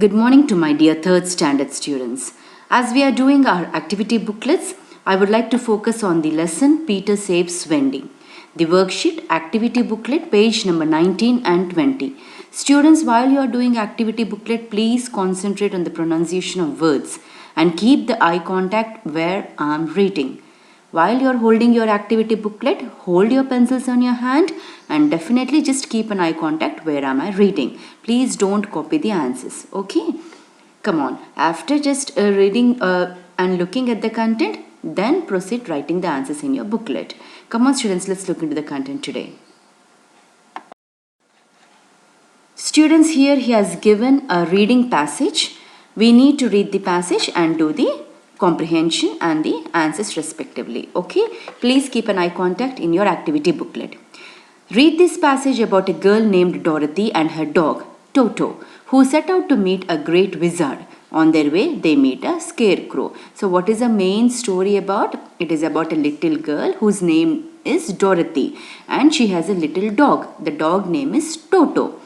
Good morning to my dear third standard students. As we are doing our activity booklets, I would like to focus on the lesson Peter Saves Wendy. The worksheet activity booklet page number 19 and 20. Students, while you are doing activity booklet, please concentrate on the pronunciation of words and keep the eye contact where I am reading. While you are holding your activity booklet, hold your pencils on your hand and definitely just keep an eye contact where am I reading. Please don't copy the answers. Okay? Come on. After just reading and looking at the content, then proceed writing the answers in your booklet. Come on students, let's look into the content today. Students, here he has given a reading passage. We need to read the passage and do the comprehension and the answers respectively. Okay, please keep an eye contact in your activity booklet. Read this passage about a girl named Dorothy and her dog Toto, who set out to meet a great wizard. On their way, they meet a scarecrow. So what is the main story about? It is about a little girl whose name is Dorothy and she has a little dog. The dog name is Toto.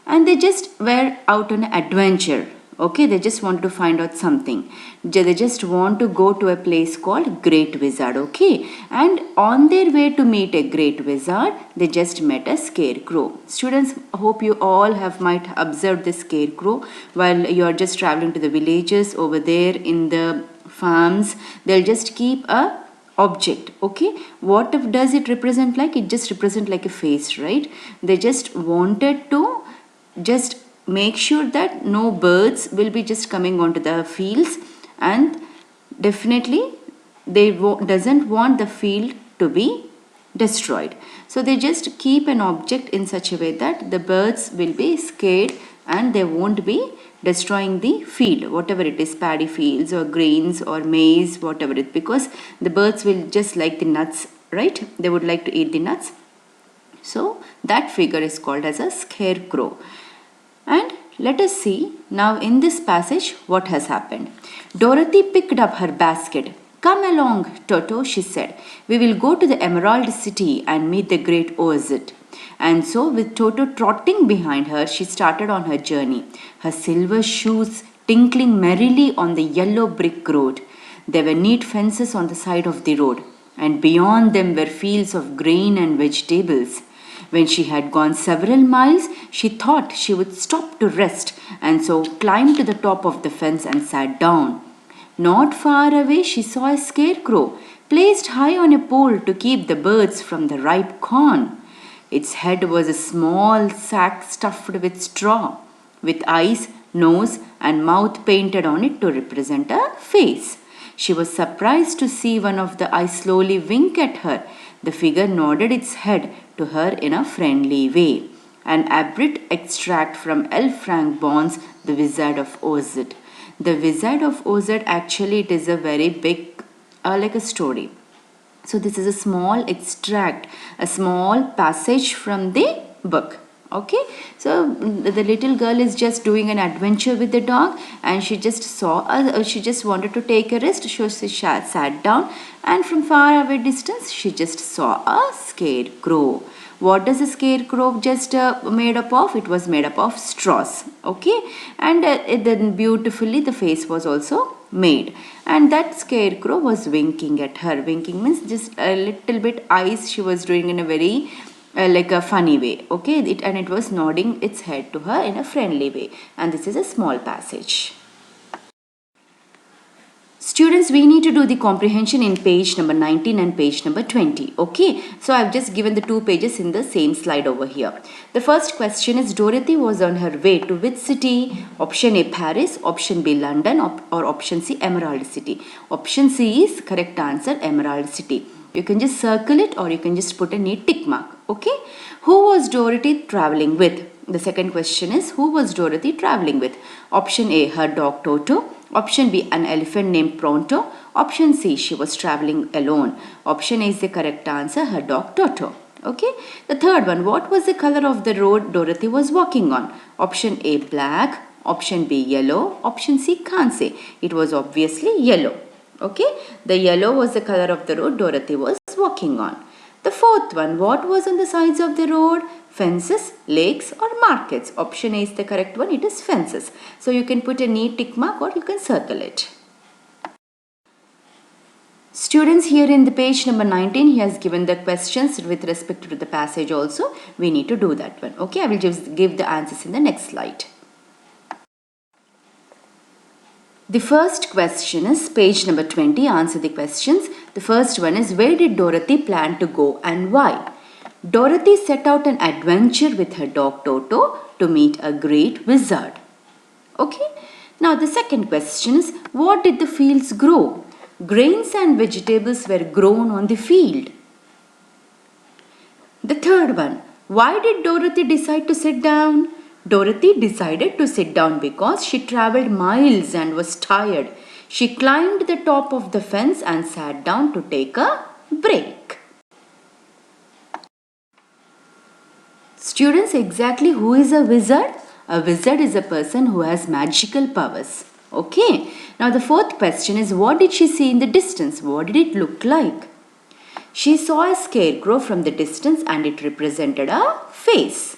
And they just were out on an adventure. Okay, they just want to find out something. They just want to go to a place called Great Wizard. Okay, and on their way to meet a great wizard, they just met a scarecrow. Students, hope you all might observe the scarecrow while you are just traveling to the villages over there in the farms. They'll just keep a object. Okay, what does it represent like? It just represent like a face, right? They just wanted to just make sure that no birds will be just coming onto the fields, and definitely they doesn't want the field to be destroyed. So they just keep an object in such a way that the birds will be scared and they won't be destroying the field, whatever it is, paddy fields or grains or maize, whatever it, because the birds will just like the nuts, right? They would like to eat the nuts. So that figure is called as a scarecrow. And let us see now in this passage what has happened. Dorothy picked up her basket. Come along, Toto, she said. We will go to the Emerald City and meet the great wizard. And so, with Toto trotting behind her, she started on her journey, her silver shoes tinkling merrily on the yellow brick road. There were neat fences on the side of the road, and beyond them were fields of grain and vegetables. When she had gone several miles, she thought she would stop to rest, and so climbed to the top of the fence and sat down. Not far away, she saw a scarecrow placed high on a pole to keep the birds from the ripe corn. Its head was a small sack stuffed with straw, with eyes, nose, and mouth painted on it to represent a face. She was surprised to see one of the eyes slowly wink at her. The figure nodded its head to her in a friendly way. An abridged extract from L. Frank Baum's The Wizard of Oz. The Wizard of Oz, actually it is a very big, like a story. So this is a small extract, a small passage from the book. Okay, so the little girl is just doing an adventure with the dog, and she just saw she just wanted to take a rest. So she sat down, and from far away distance she just saw a scarecrow. What does a scarecrow just made up of? It was made up of straws. Okay, and then beautifully the face was also made, and that scarecrow was winking at her. Winking means just a little bit eyes she was doing in a very like a funny way. Okay, it was nodding its head to her in a friendly way, and this is a small passage. Students, we need to do the comprehension in page number 19 and page number 20. Okay, so I've just given the two pages in the same slide over here. The first question is, Dorothy was on her way to which city? Option A, Paris. Option B, London. Or option C, Emerald City. Option C is correct answer, Emerald City. You can just circle it or you can just put a neat tick mark. Okay, who was Dorothy traveling with? The second question is, who was Dorothy traveling with? Option A, her dog Toto. Option B, an elephant named Pronto. Option C, she was traveling alone. Option A is the correct answer, her dog Toto. Okay. The third one, what was the color of the road Dorothy was walking on? Option A, black. Option B, yellow. Option C, can't say. It was obviously yellow. Okay. The yellow was the color of the road Dorothy was walking on. The fourth one, what was on the sides of the road? Fences, lakes or markets. Option A is the correct one. It is fences. So you can put a neat tick mark or you can circle it. Students, here in the page number 19, he has given the questions with respect to the passage also. We need to do that one. Okay, I will just give the answers in the next slide. The first question is page number 20. Answer the questions. The first one is, where did Dorothy plan to go and why? Dorothy set out an adventure with her dog Toto to meet a great wizard. Okay. Now the second question is, what did the fields grow? Grains and vegetables were grown on the field. The third one, why did Dorothy decide to sit down? Dorothy decided to sit down because she travelled miles and was tired. She climbed the top of the fence and sat down to take a break. Students, exactly who is a wizard? A wizard is a person who has magical powers. Okay. Now the fourth question is, what did she see in the distance? What did it look like? She saw a scarecrow from the distance and it represented a face.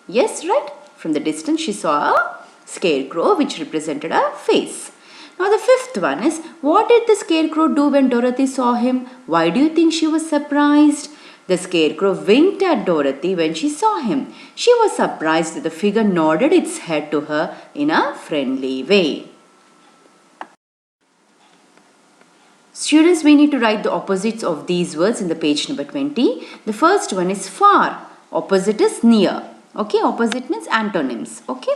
Yes, right? From the distance she saw a scarecrow which represented a face. Now the fifth one is, what did the scarecrow do when Dorothy saw him? Why do you think she was surprised? The scarecrow winked at Dorothy when she saw him. She was surprised that the figure nodded its head to her in a friendly way. Students, we need to write the opposites of these words in the page number 20. The first one is far. Opposite is near. Okay, opposite means antonyms. Okay.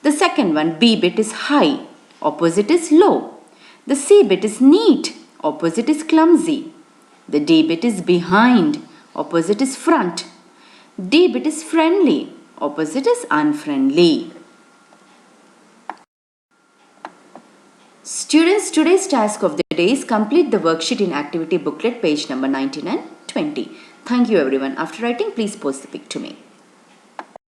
The second one, B bit is high. Opposite is low. The C bit is neat. Opposite is clumsy. The D bit is behind. Opposite is front. D bit is friendly. Opposite is unfriendly. Students, today's task of the day is complete the worksheet in activity booklet page number 19 and 20. Thank you everyone. After writing, please post the pic to me.